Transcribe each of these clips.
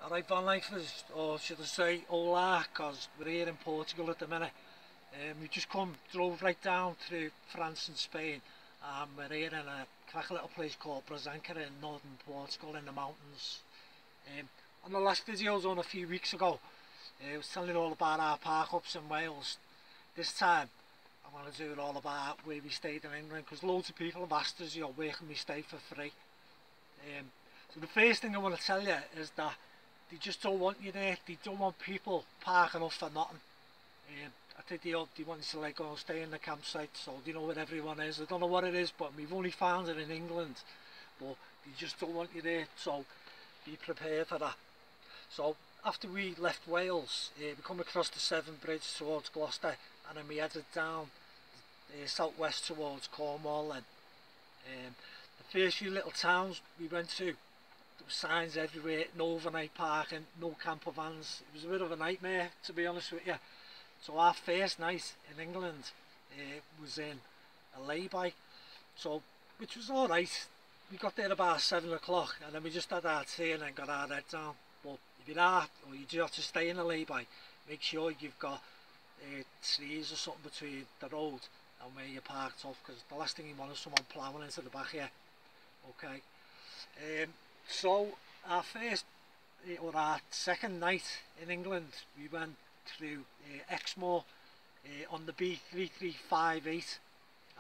Alright van lifers, or should I say hola, because we're here in Portugal at the minute. We just drove right down through France and Spain, and we're here in a crack little place called Brasanca in northern Portugal in the mountains. On the last video I was on a few weeks ago, I was telling you all about our park ups in Wales. This time I want to do it all about where we stayed in England, because loads of people have asked us, where can we stay for free? So the first thing I want to tell you is that they just don't want you there. They don't want people parking up for nothing. I think they want you to like go and stay in the campsite, so they know where everyone is. I don't know what it is, but we've only found it in England. But they just don't want you there, so be prepared for that. So after we left Wales, we come across the Severn Bridge towards Gloucester, and then we headed down southwest towards Cornwall. And the first few little towns we went to, there were signs everywhere, no overnight parking, no camper vans. It was a bit of a nightmare, to be honest with you. So our first night in England was in a lay-by, so which was all right. We got there about 7 o'clock, and then we just had our tea and then got our head down. But if you're out, or you do have to stay in a lay-by, make sure you've got trees or something between the road and where you're parked off, because the last thing you want is someone ploughing into the back here. Okay. So our first or our second night in England, we went through Exmoor on the B3358,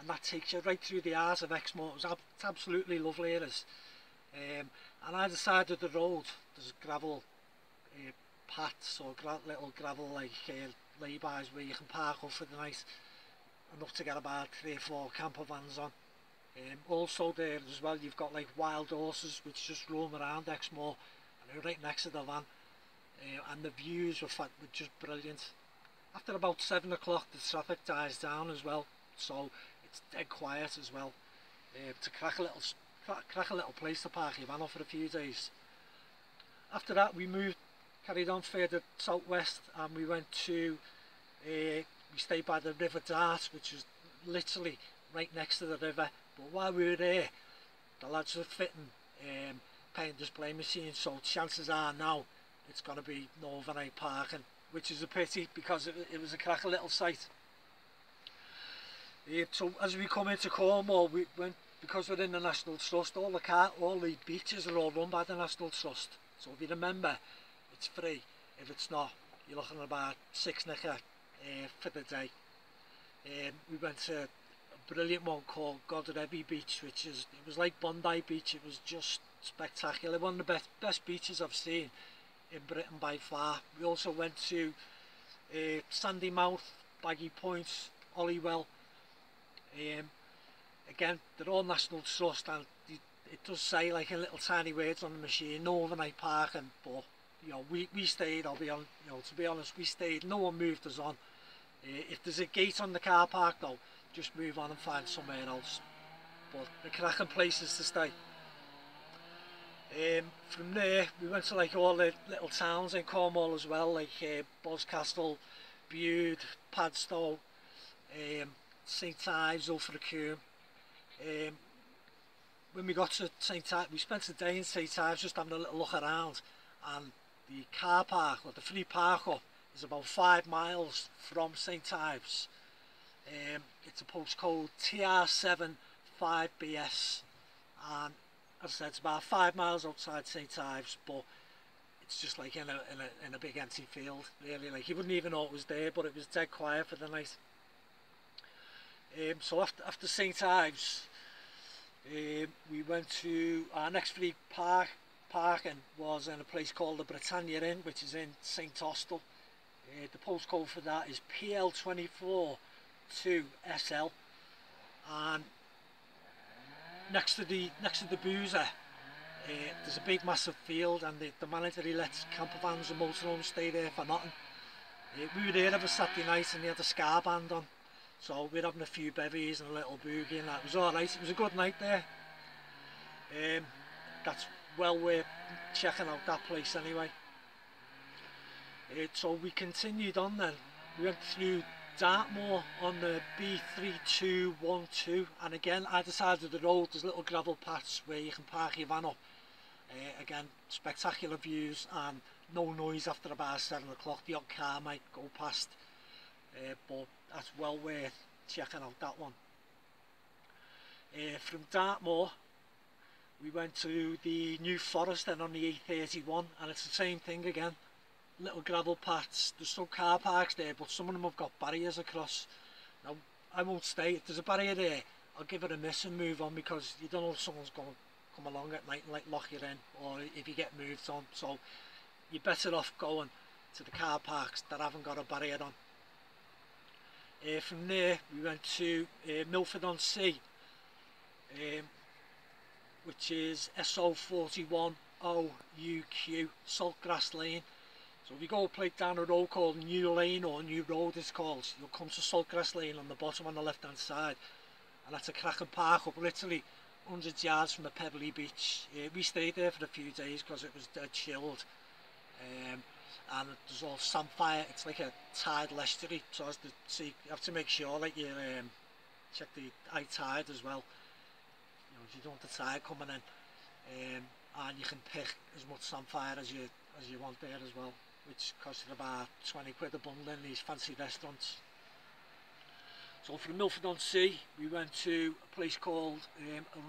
and that takes you right through the heart of Exmoor. It's absolutely lovely, it is. And either side of the road there's gravel paths or little gravel lay-bys where you can park up for the night, enough to get about 3 or 4 camper vans on. Also there as well, you've got like wild horses which just roam around Exmoor, and they're right next to the van, and the views were just brilliant. After about 7 o'clock the traffic dies down as well, so it's dead quiet as well. It's a crack a little place to park your van off for a few days. After that we carried on further southwest, and we went to we stayed by the River Dart, which is literally right next to the river. But while we were there, the lads were fitting paint display machines, so chances are now it's going to be no overnight parking, which is a pity, because it was a crack little site. So as we come into Cornwall, we went, because we're in the National Trust, all the beaches are all run by the National Trust. So if you remember, it's free. If it's not, you're looking at about 6 knicker for the day. We went to a brilliant one called Godreby Beach, it was like Bondi Beach. It was just spectacular, one of the best beaches I've seen in Britain by far. We also went to Sandymouth, Baggy Point, Holywell. Again, they're all National Trust, and it does say like in little tiny words on the machine, no overnight parking. But we stayed. To be honest, we stayed. No one moved us on. If there's a gate on the car park though, just move on and find somewhere else. But the cracking places to stay. From there we went to like all the little towns in Cornwall as well, like Boscastle, Bude, Padstow, St Ives, Ulfracombe. When we got to St Ives, we spent a day in St Ives just having a little look around, and the car park, or the free park up, is about 5 miles from St Ives. It's a postcode TR7 5BS, and as I said, it's about 5 miles outside St Ives, but it's just like in a big empty field, really. Like you wouldn't even know it was there, but it was dead quiet for the night. So after St Ives, we went to our next free parking was in a place called the Britannia Inn, which is in St Austell. The postcode for that is PL24 2SL, and next to the boozer, there's a big massive field, and the manager, he lets camper vans and motorhomes stay there for nothing. We were there every Saturday night, and he had a ska band on, so we were having a few bevies and a little boogie, and that was alright. It was a good night there. That's well worth checking out, that place anyway. So we continued on then. We went through Dartmoor on the B3212, and again either side of the road there's little gravel paths where you can park your van up. Again, spectacular views and no noise after about 7 o'clock. The odd car might go past, but that's well worth checking out, that one. From Dartmoor we went to the New Forest then on the A31, and it's the same thing again. Little gravel paths, there's some car parks there, but some of them have got barriers across. Now I won't stay, if there's a barrier there I'll give it a miss and move on, because you don't know if someone's going to come along at night and like lock you in, or if you get moved on. So you're better off going to the car parks that haven't got a barrier on. From there we went to Milford on Sea, which is SO41OUQ, Saltgrass Lane. So if you go down a road called New Lane, or New Road it's called, you'll come to Saltgrass Lane on the bottom on the left hand side, and that's a cracking park up literally 100 yards from the pebbly beach. We stayed there for a few days because it was dead chilled, and there's all samphire. It's like a tidal estuary, so as to see, you have to make sure like you check the high tide as well. You know, you don't want the tide coming in, and you can pick as much samphire as you want there as well, which costs about 20 quid a bundle in these fancy restaurants. So from Milford on Sea we went to a place called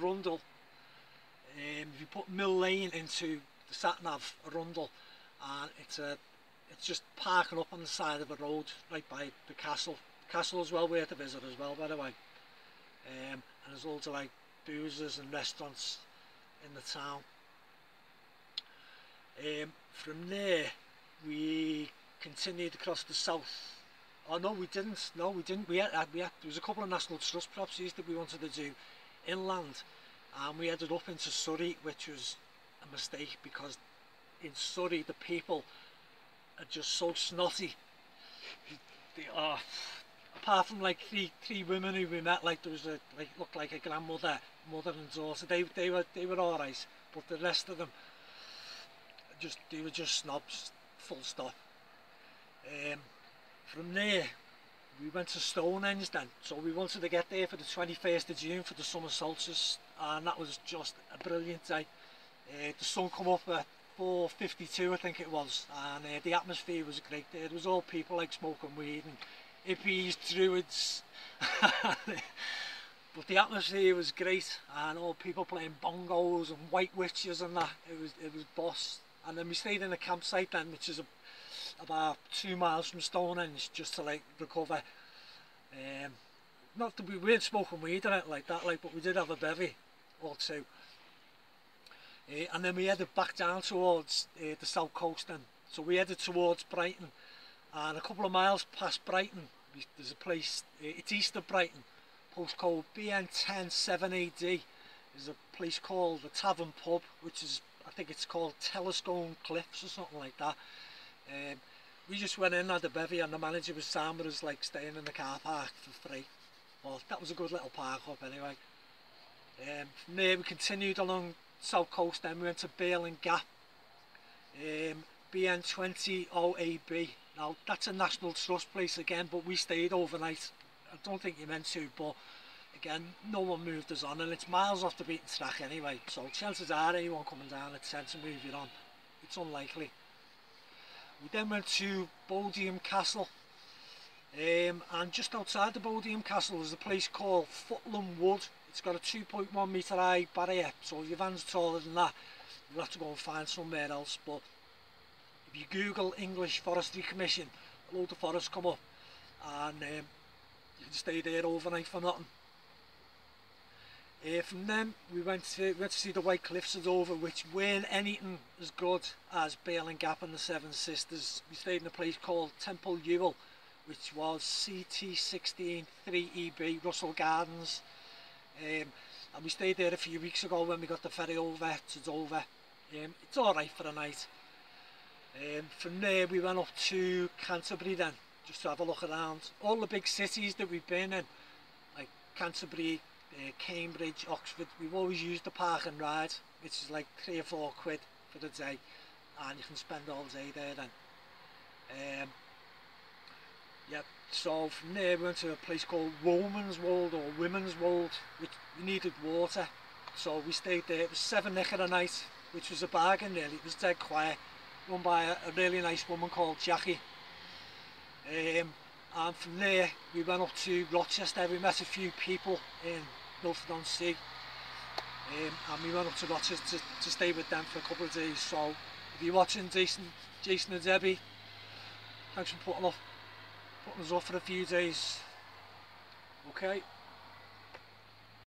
Arundel. If you put Mill Lane into the sat-nav, Arundel, and it's just parking up on the side of the road right by the castle. The castle is well worth a visit as well, by the way. And there's loads of like boozers and restaurants in the town. From there we continued across the south. Oh no, we didn't. No, we didn't. There was a couple of National Trust properties that we wanted to do inland, and we ended up into Surrey, which was a mistake, because in Surrey the people are just so snotty. They are, apart from like three women who we met, like there was looked like a grandmother, mother and daughter. They were all right, but the rest of them they were just snobs, full stop. From there we went to Stonehenge then, so we wanted to get there for the 21st of June for the summer solstice, and that was just a brilliant day. The sun come up at 4:52 I think it was, and the atmosphere was great there. It was all people like smoking weed and hippies, druids, but the atmosphere was great, and all people playing bongos and white witches and that. It was boss. And then we stayed in a campsite then, which is about 2 miles from Stonehenge, just to like recover. Not that we weren't smoking weed or anything like that, but we did have a bevy or two. And then we headed back down towards the south coast then. So we headed towards Brighton, and a couple of miles past Brighton there's a place, it's east of Brighton, postcode BN107AD. There's a place called the Tavern Pub, which is, I think it's called Telescone Cliffs or something like that. We just went in, had a bevy, and the manager was saying with us like staying in the car park for free. Well, that was a good little park up anyway. From there we continued along south coast, then we went to Birling Gap, BN20OAB. Now that's a National Trust place again, but we stayed overnight. I don't think you meant to, but again, no one moved us on, and it's miles off the beaten track anyway, so chances are anyone coming down at 10 to move you on, it's unlikely. We then went to Bodiam Castle, and just outside the Bodiam Castle is a place called Footland Wood. It's got a 2.1 metre high barrier, so if your van's taller than that, you'll have to go and find somewhere else. But if you Google English Forestry Commission, a load of forests come up, and you can stay there overnight for nothing. From then we went to see the White Cliffs of Dover, which weren't anything as good as Birling Gap and the Seven Sisters. We stayed in a place called Temple Ewell, which was CT16 3EB, Russell Gardens, and we stayed there a few weeks ago when we got the ferry over to Dover. It's alright for a night. From there we went up to Canterbury then, just to have a look around. All the big cities that we've been in, like Canterbury, Cambridge, Oxford, we've always used the park and ride, which is like 3 or 4 quid for the day, and you can spend all day there then. Yep, so from there we went to a place called Woman's Wold, or Women's Wold, which we needed water, so we stayed there. It was £7 a night, which was a bargain really. It was dead quiet, run by a really nice woman called Jackie. And from there we went up to Rochester. We met a few people in Milford-on-Sea, and we went up to Rochester to stay with them for a couple of days. So if you're watching, Jason and Debbie, thanks for putting us off for a few days. Okay.